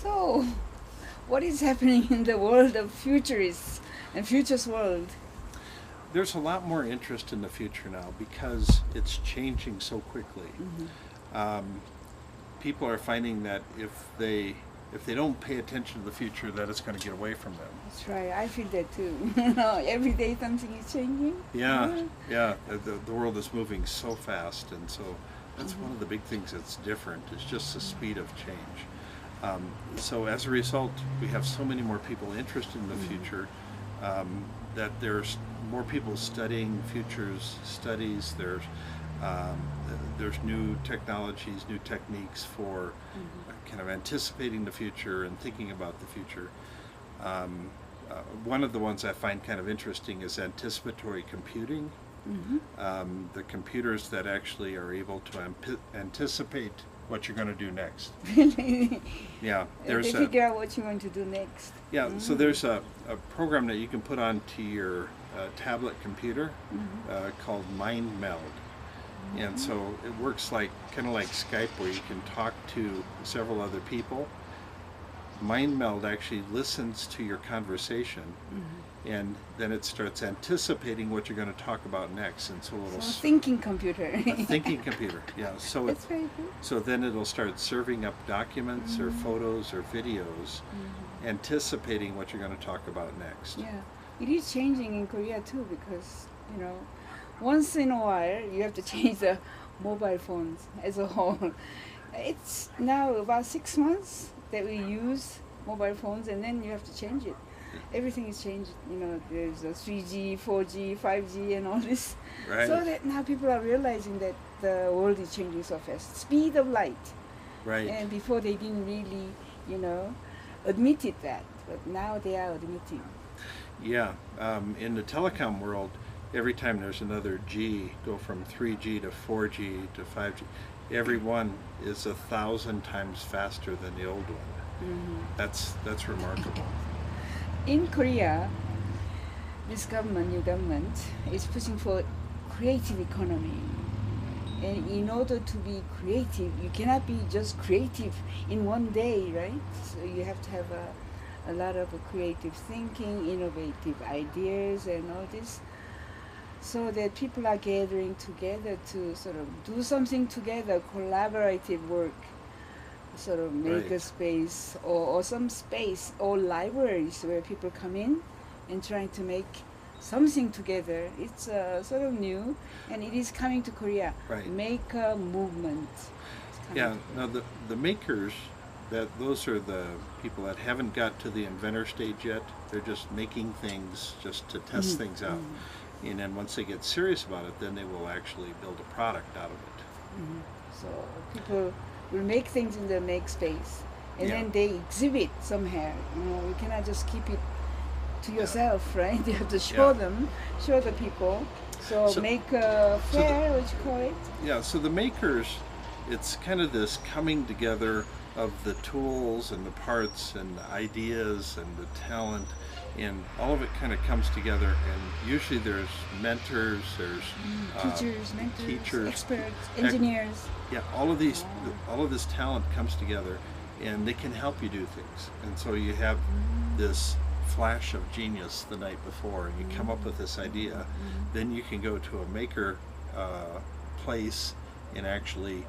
So, what is happening in the world of futurists and futures world? There's a lot more interest in the future now because it's changing so quickly. People are finding that if they don't pay attention to the future, that it's going to get away from them. That's right. I feel that too. Every day something is changing. Yeah. The world is moving so fast, and so that's one of the big things that's different. It's just the speed of change. So as a result, we have so many more people interested in the future that there's more people studying futures studies. There's new technologies, new techniques for kind of anticipating the future and thinking about the future. One of the ones I find kind of interesting is anticipatory computing. The computers that actually are able to anticipate what you're going to do next. Really? Yeah. They figure out what you want to do next. Yeah, so there's a program that you can put onto your tablet computer called MindMeld. And so it works like kind of like Skype, where you can talk to several other people. MindMeld actually listens to your conversation, and then it starts anticipating what you're going to talk about next. And so it'll thinking computer. A thinking computer, yeah. So that's very good. So then it'll start serving up documents or photos or videos, anticipating what you're going to talk about next. Yeah, it is changing in Korea too, because once in a while you have to change the mobile phones as a whole. It's now about 6 months that we use mobile phones, and then you have to change it. Everything is changed. There's a 3G, 4G, 5G, and all this. Right. So that now people are realizing that the world is changing so fast. Speed of light. Right. And before they didn't really, admitted that, but now they are admitting. Yeah. In the telecom world, every time there's another G, go from 3G to 4G to 5G, every one is 1,000 times faster than the old one. That's remarkable. In Korea, this new government is pushing for creative economy. And in order to be creative, you cannot be just creative in one day, right? So you have to have a lot of creative thinking, innovative ideas, and all this, so that people are gathering together to sort of do something together, collaborative work, sort of make a space or some space or libraries where people come in and trying to make something together. It's sort of new, and it is coming to Korea. Right. Maker movement. Yeah. Now the makers, those are the people that haven't got to the inventor stage yet. They're just making things just to test things out. And then once they get serious about it, then they will actually build a product out of it. So people will make things in the make space, and then they exhibit somehow. You cannot just keep it to yourself, right? You have to show them, show the people. So make a fair, what you call it? Yeah, so the makers, it's kind of this coming together of the tools and the parts and the ideas and the talent, and all of it kind of comes together, and usually there's mentors, there's teachers, mentors, teachers, experts, engineers. Yeah, all of this talent comes together, and they can help you do things. And so you have this flash of genius the night before, and you come up with this idea. Then you can go to a maker place and actually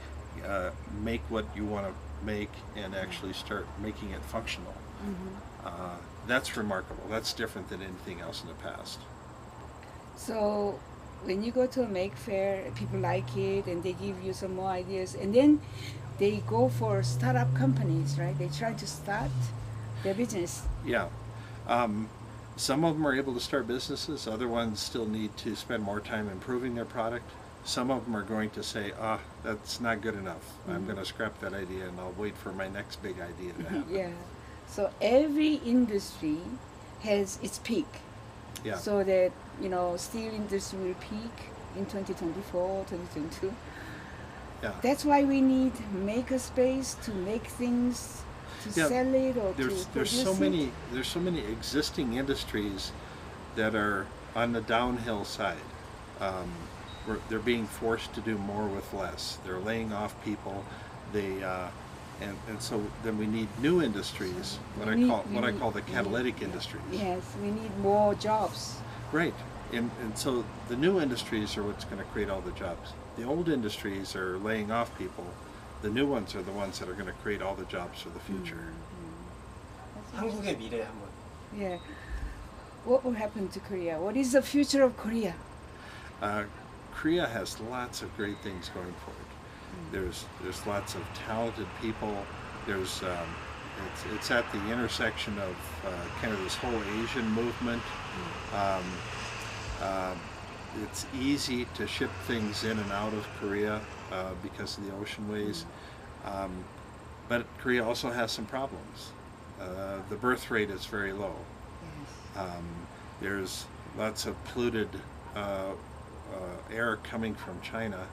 make what you want to make and actually start making it functional. That's remarkable. That's different than anything else in the past. So when you go to a make fair, people like it and they give you some more ideas, and then they go for startup companies, right? They try to start their business. Yeah. Some of them are able to start businesses. Other ones still need to spend more time improving their product. Some of them are going to say, that's not good enough. I'm going to scrap that idea and I'll wait for my next big idea to happen. Yeah. So every industry has its peak. Yeah. So that, steel industry will peak in 2024, 2022. Yeah. That's why we need maker space to make things, to sell it or to produce it. There's so many existing industries that are on the downhill side. They're being forced to do more with less. They're laying off people. And so then we need new industries, what I call the catalytic industries. Yes, we need more jobs. Right. And so the new industries are what's going to create all the jobs. The old industries are laying off people. The new ones are the ones that are going to create all the jobs for the future. 한국의 미래 한번. Yeah. What will happen to Korea? What is the future of Korea? Korea has lots of great things going for it. There's lots of talented people. There's it's at the intersection of kind of this whole Asian movement. It's easy to ship things in and out of Korea because of the ocean ways. But Korea also has some problems. The birth rate is very low. There's lots of polluted air coming from China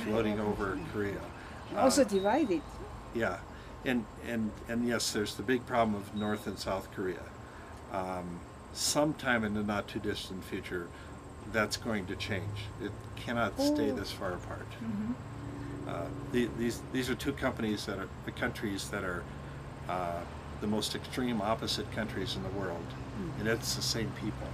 floating over Korea. Also divided. Yeah, and yes, there's the big problem of North and South Korea. Sometime in the not too distant future, that's going to change. It cannot stay this far apart. These are two countries that are the most extreme opposite countries in the world, and it's the same people.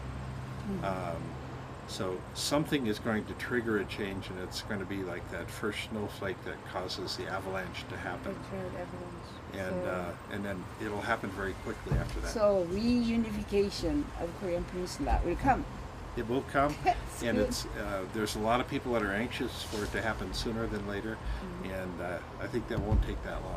So something is going to trigger a change, and it's going to be like that first snowflake that causes the avalanche to happen. And then it'll happen very quickly after that. So reunification of Korean Peninsula will come. It will come, That's and good. it's there's a lot of people that are anxious for it to happen sooner than later, and I think that won't take that long.